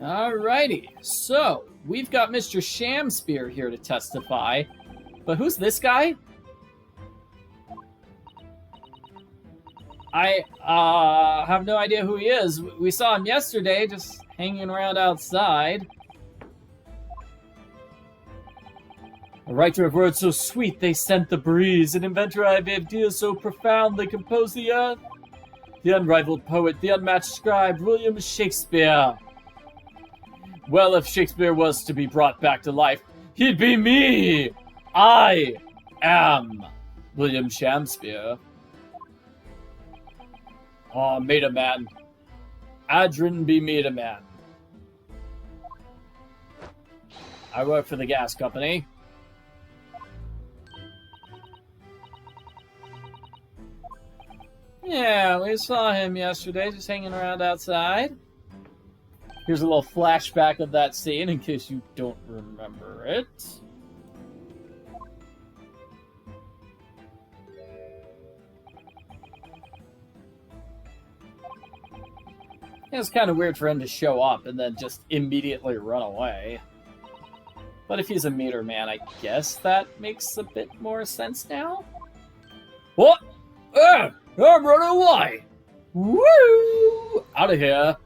Alrighty, so we've got Mr. Shamspeare here to testify. But who's this guy? I have no idea who he is. We saw him yesterday just hanging around outside. A writer of words so sweet they scent the breeze, an inventor of ideas so profound they compose the earth. The unrivaled poet, the unmatched scribe, William Shakespeare. Well, if Shakespeare was to be brought back to life, he'd be me! I am William Shamspeare. Oh, Metermann. Adrian be Metermann. I work for the gas company. Yeah, we saw him yesterday just hanging around outside. Here's a little flashback of that scene in case you don't remember it. Yeah, it's kind of weird for him to show up and then just immediately run away. But if he's a Metermann, I guess that makes a bit more sense now. What? I'm running away! Woo! Out of here.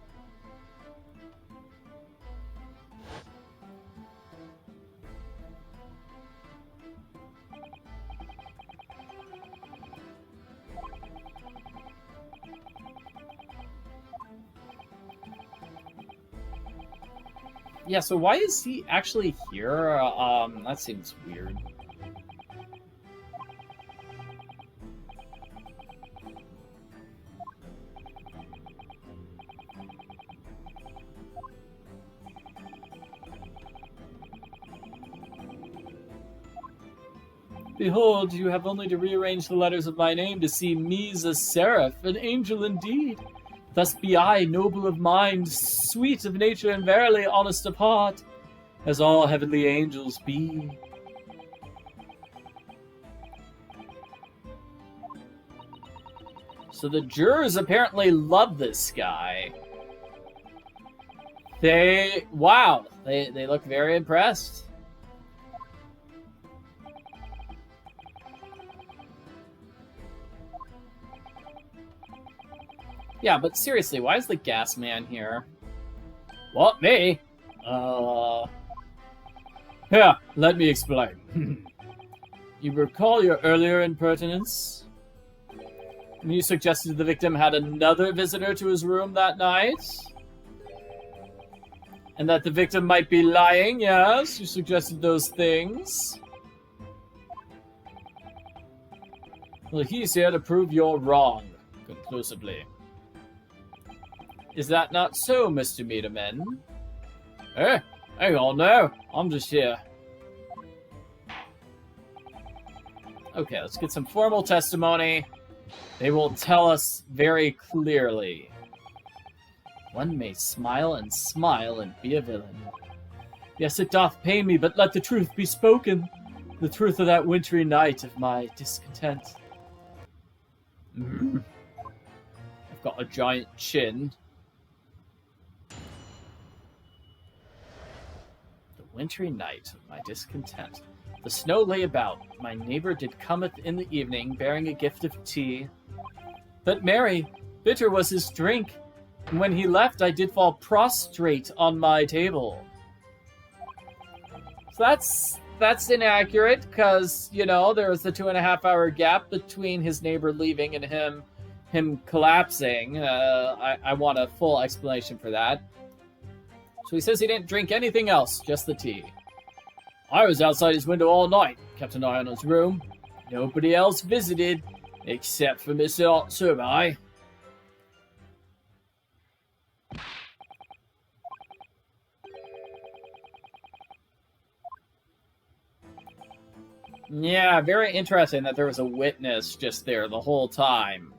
Yeah, so why is he actually here? That seems weird. Behold, you have only to rearrange the letters of my name to see me's a seraph, an angel indeed. Thus be I, noble of mind, sweet of nature, and verily honest of heart, as all heavenly angels be. So the jurors apparently love this guy. They look very impressed. Yeah, but seriously, why is the gas man here? What, me? Here, let me explain. You recall your earlier impertinence? When you suggested the victim had another visitor to his room that night? And that the victim might be lying, yes? You suggested those things? Well, he's here to prove you're wrong, conclusively. Is that not so, Mr. Metermann? Hang on now. I'm just here. Okay, let's get some formal testimony. They will tell us very clearly. One may smile and be a villain. Yes, it doth pain me, but let the truth be spoken. The truth of that wintry night of my discontent. I've got a giant chin. Wintry night of my discontent. The snow lay about. My neighbor did cometh in the evening, bearing a gift of tea. But marry, bitter was his drink, and when he left I did fall prostrate on my table. So that's inaccurate, because, you know, there was the 2.5-hour gap between his neighbor leaving and him collapsing. I want a full explanation for that. So he says he didn't drink anything else, just the tea. I was outside his window all night, kept an eye on his room. Nobody else visited, except for Miss Natsume. Yeah, very interesting that there was a witness just there the whole time.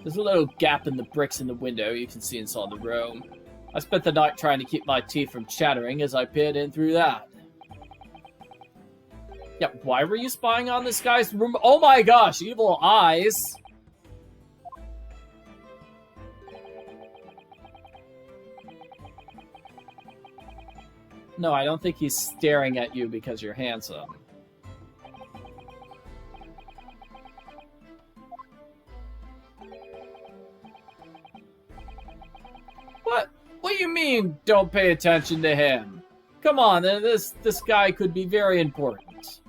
There's a little gap in the bricks in the window you can see inside the room. I spent the night trying to keep my teeth from chattering as I peered in through that. Yeah, why were you spying on this guy's room? Oh my gosh, evil eyes! No, I don't think he's staring at you because you're handsome. What? What do you mean, don't pay attention to him? Come on, this guy could be very important.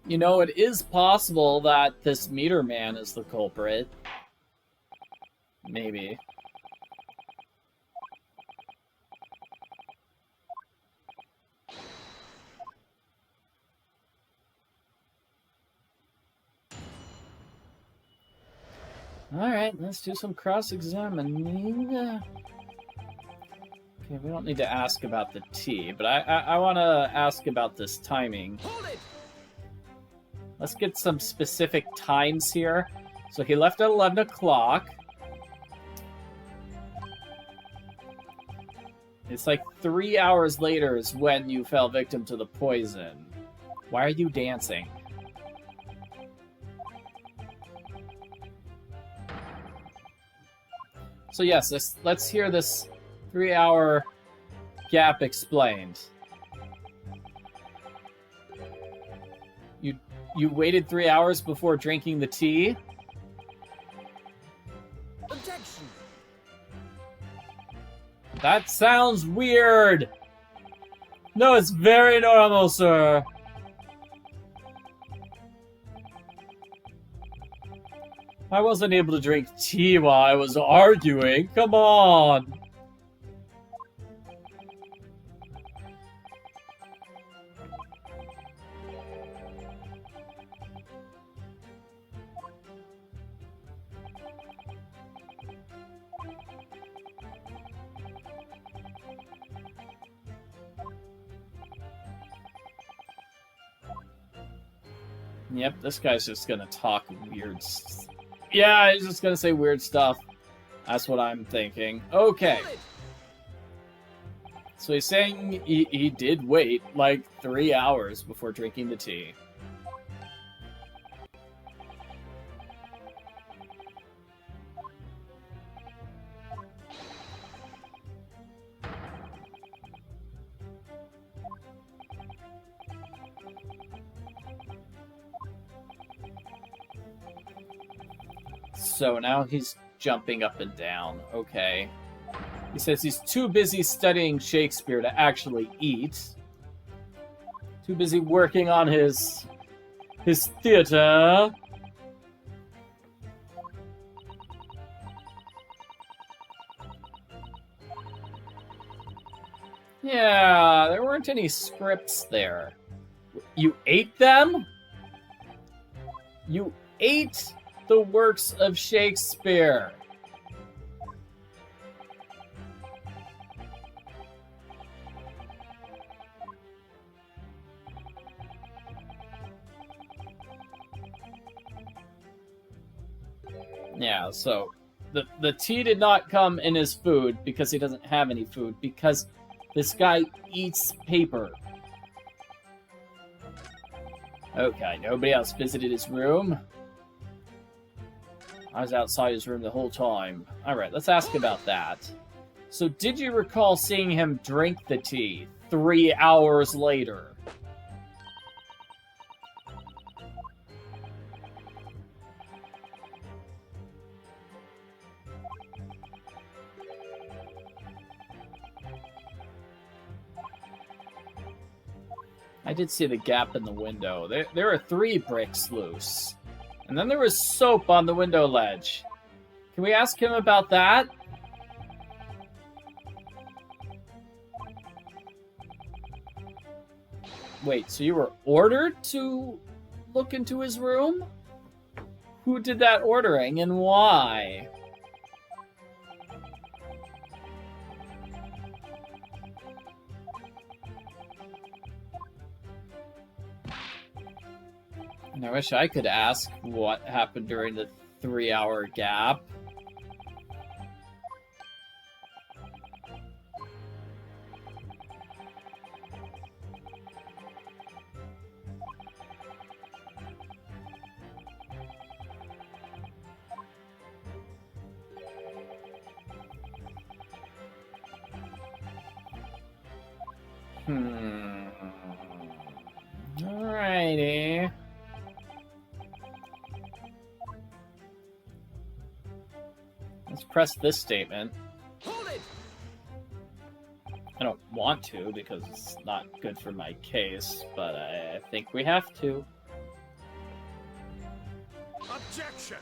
You know, it is possible that this Metermann is the culprit. Maybe. Alright, let's do some cross-examining. Okay, we don't need to ask about the tea, but I want to ask about this timing. Hold it! Let's get some specific times here. So he left at 11 o'clock. It's like 3 hours later is when you fell victim to the poison. Why are you dancing? So yes, let's hear this 3 hour gap explained. You waited 3 hours before drinking the tea? Objection! That sounds weird! No, it's very normal, sir. I wasn't able to drink tea while I was arguing. Come on! Yep, this guy's just gonna talk weird. Yeah, he's just gonna say weird stuff. That's what I'm thinking. Okay. So he's saying he did wait like 3 hours before drinking the tea. So now he's jumping up and down. Okay. He says he's too busy studying Shakespeare to actually eat. Too busy working on his theater. Yeah, there weren't any scripts there. You ate them? You ate the works of Shakespeare. Yeah, so the tea did not come in his food because he doesn't have any food, because this guy eats paper. Okay, nobody else visited his room. I was outside his room the whole time. Alright, let's ask about that. So did you recall seeing him drink the tea 3 hours later? I did see the gap in the window. There are 3 bricks loose. And then there was soap on the window ledge. Can we ask him about that? Wait, so you were ordered to look into his room? Who did that ordering and why? And I wish I could ask what happened during the 3 hour gap. Alrighty. Let's press this statement. Hold it! I don't want to because it's not good for my case, but I think we have to. Objection!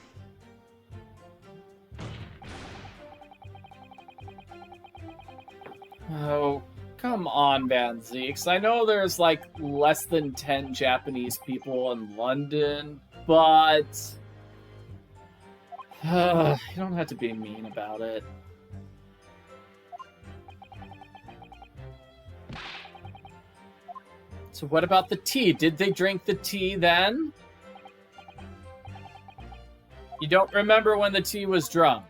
Oh, come on, Van Zeeks. I know there's like less than 10 Japanese people in London, but you don't have to be mean about it. So what about the tea? Did they drink the tea then? You don't remember when the tea was drunk?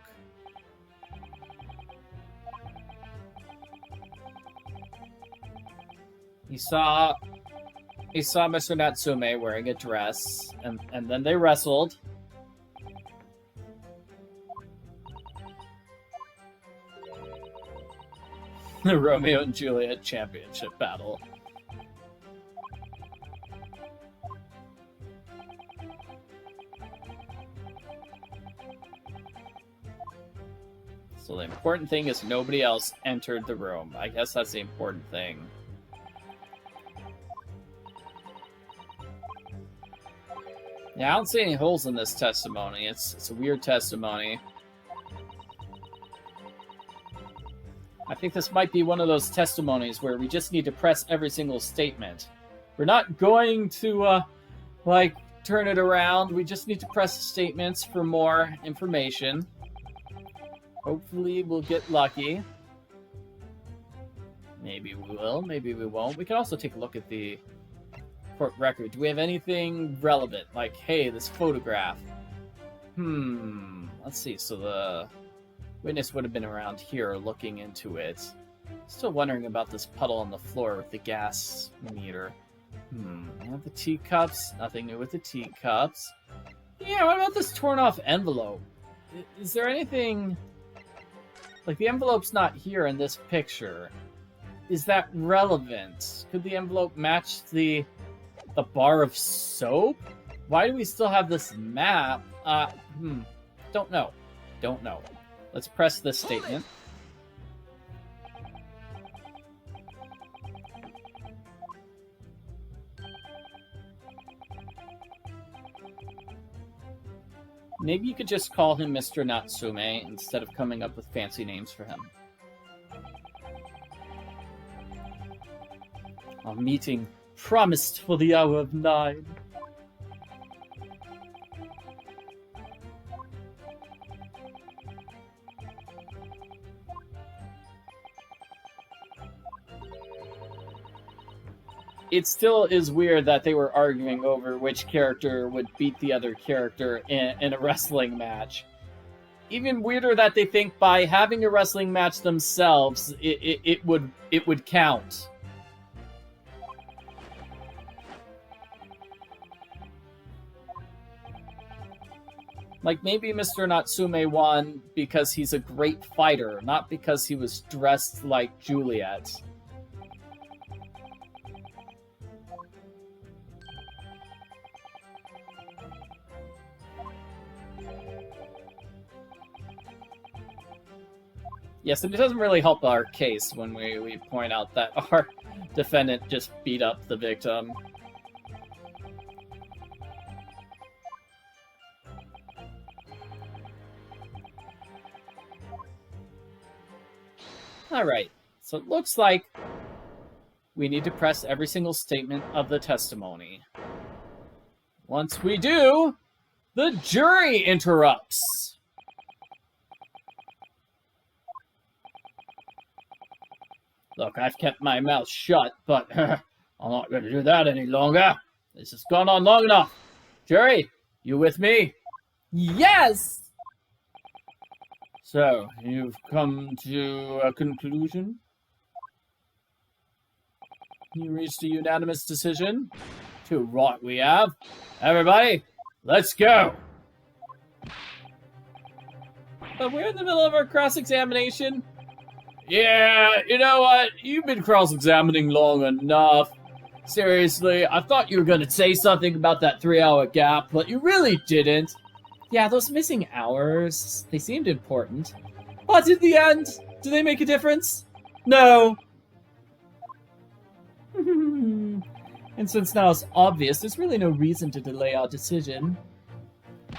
He saw Mr. Natsume wearing a dress, and then they wrestled. The Romeo and Juliet championship battle. So the important thing is nobody else entered the room. I guess that's the important thing. Yeah, I don't see any holes in this testimony. It's a weird testimony. I think this might be one of those testimonies where we just need to press every single statement. We're not going to, like, turn it around. We just need to press statements for more information. Hopefully we'll get lucky. Maybe we will, maybe we won't. We can also take a look at the court record. Do we have anything relevant? Like, hey, this photograph. Let's see. So the witness would have been around here looking into it. Still wondering about this puddle on the floor with the gas meter. And the teacups. Nothing new with the teacups. Yeah, what about this torn off envelope? Is there anything... Like, the envelope's not here in this picture. Is that relevant? Could the envelope match the bar of soap? Why do we still have this map? Don't know. Don't know. Let's press this statement. Maybe you could just call him Mr. Natsume instead of coming up with fancy names for him. A meeting promised for the hour of 9. It still is weird that they were arguing over which character would beat the other character in a wrestling match. Even weirder that they think by having a wrestling match themselves, it would count. Like, maybe Mr. Natsume won because he's a great fighter, not because he was dressed like Juliet. Yes, and it doesn't really help our case when we point out that our defendant just beat up the victim. Alright, so it looks like we need to press every single statement of the testimony. Once we do, the jury interrupts. Look, I've kept my mouth shut, but I'm not going to do that any longer. This has gone on long enough. Jury, you with me? Yes! So, you've come to a conclusion? You reached a unanimous decision? Too right we have. Everybody, let's go! But we're in the middle of our cross-examination. Yeah, you know what? You've been cross-examining long enough. Seriously, I thought you were going to say something about that 3-hour gap, but you really didn't. Yeah, those missing hours, they seemed important. But in the end, do they make a difference? No. And since now it's obvious, there's really no reason to delay our decision.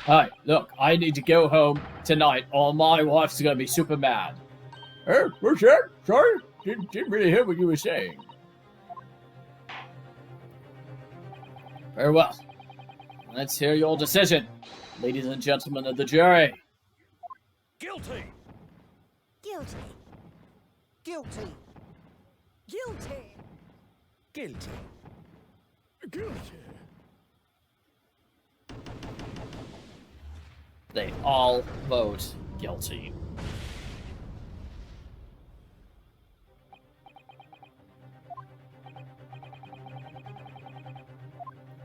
Alright, look, I need to go home tonight, or my wife's gonna be super mad. What's that? Sorry? Didn't really hear what you were saying. Very well. Let's hear your decision, ladies and gentlemen of the jury. Guilty. Guilty. Guilty. Guilty. Guilty. Guilty. They all vote guilty.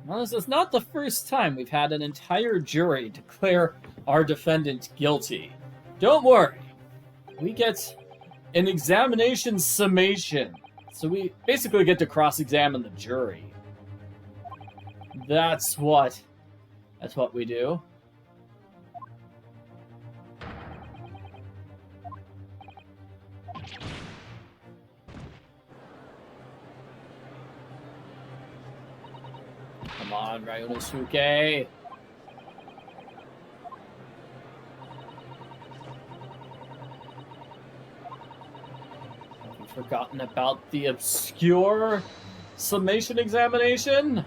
Well, this is not the first time we've had an entire jury declare our defendant guilty. Don't worry. We get an examination summation. So we basically get to cross-examine the jury. That's what we do. Come on, Ryunosuke. Have you forgotten about the obscure summation examination?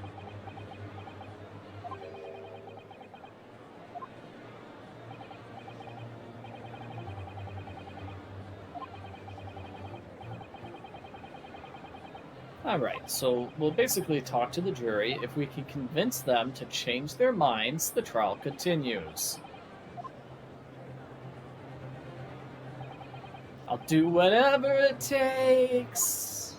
Alright, so we'll basically talk to the jury. If we can convince them to change their minds, the trial continues. I'll do whatever it takes.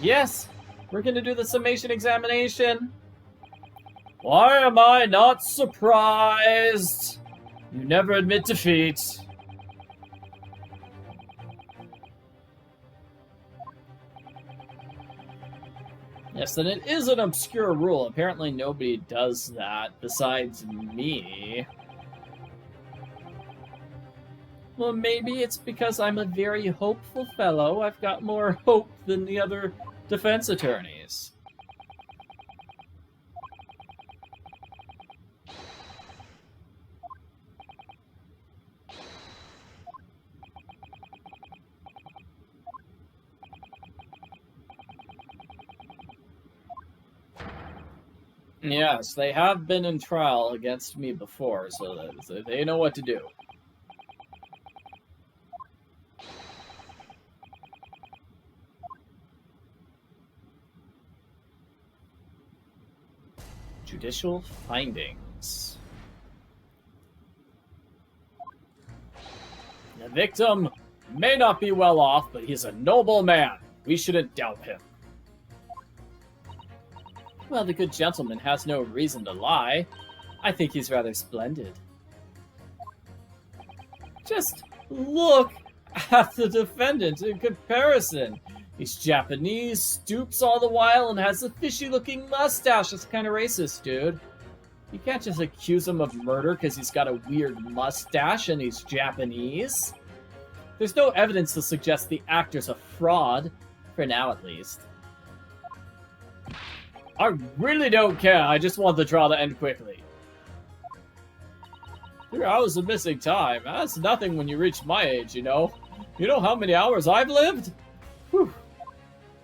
Yes, we're gonna do the summation examination. Why am I not surprised? You never admit defeat. Yes, and it is an obscure rule. Apparently nobody does that besides me. Well, maybe it's because I'm a very hopeful fellow. I've got more hope than the other defense attorneys. Yes, they have been in trial against me before, so they know what to do. Judicial findings. The victim may not be well off, but he's a noble man. We shouldn't doubt him. Well, the good gentleman has no reason to lie. I think he's rather splendid. Just look at the defendant in comparison. He's Japanese, stoops all the while, and has a fishy-looking mustache. That's kind of racist, dude. You can't just accuse him of murder because he's got a weird mustache and he's Japanese. There's no evidence to suggest the actor's a fraud, for now at least. I really don't care. I just want the trial to end quickly. 3 hours of missing time. That's nothing when you reach my age, you know. You know how many hours I've lived? Whew.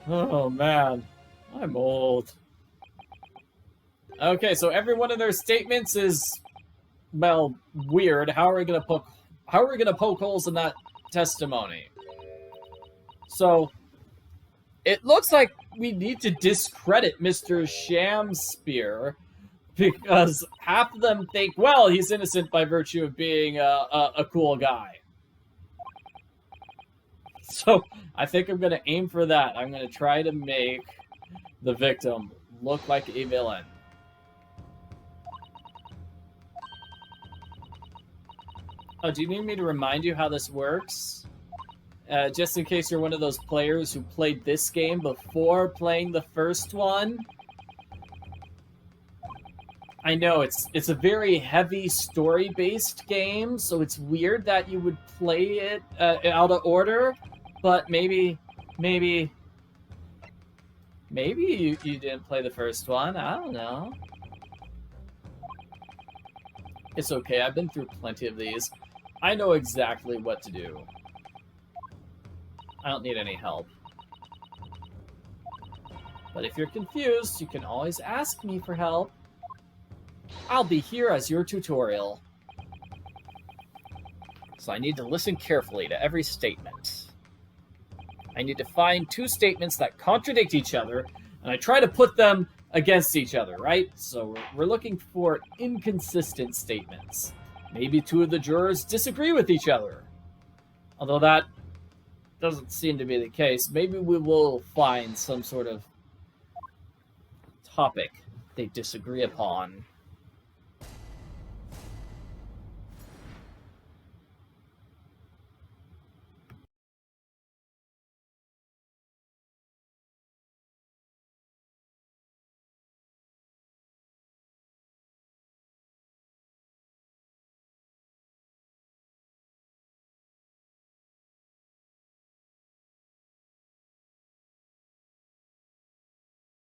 Oh, man. I'm old. Okay, so every one of their statements is, well, weird. How are we gonna poke holes in that testimony? So, it looks like we need to discredit Mr. Shamspeare because half of them think, well, he's innocent by virtue of being a cool guy. So I think I'm going to aim for that. I'm going to try to make the victim look like a villain. Oh, do you need me to remind you how this works? Just in case you're one of those players who played this game before playing the first one. I know, it's a very heavy story-based game, so it's weird that you would play it out of order, but maybe you didn't play the first one, I don't know. It's okay, I've been through plenty of these. I know exactly what to do. I don't need any help. But if you're confused, you can always ask me for help. I'll be here as your tutorial. So I need to listen carefully to every statement. I need to find two statements that contradict each other, and I try to put them against each other, right? So we're looking for inconsistent statements. Maybe two of the jurors disagree with each other. Although that doesn't seem to be the case. Maybe we will find some sort of topic they disagree upon.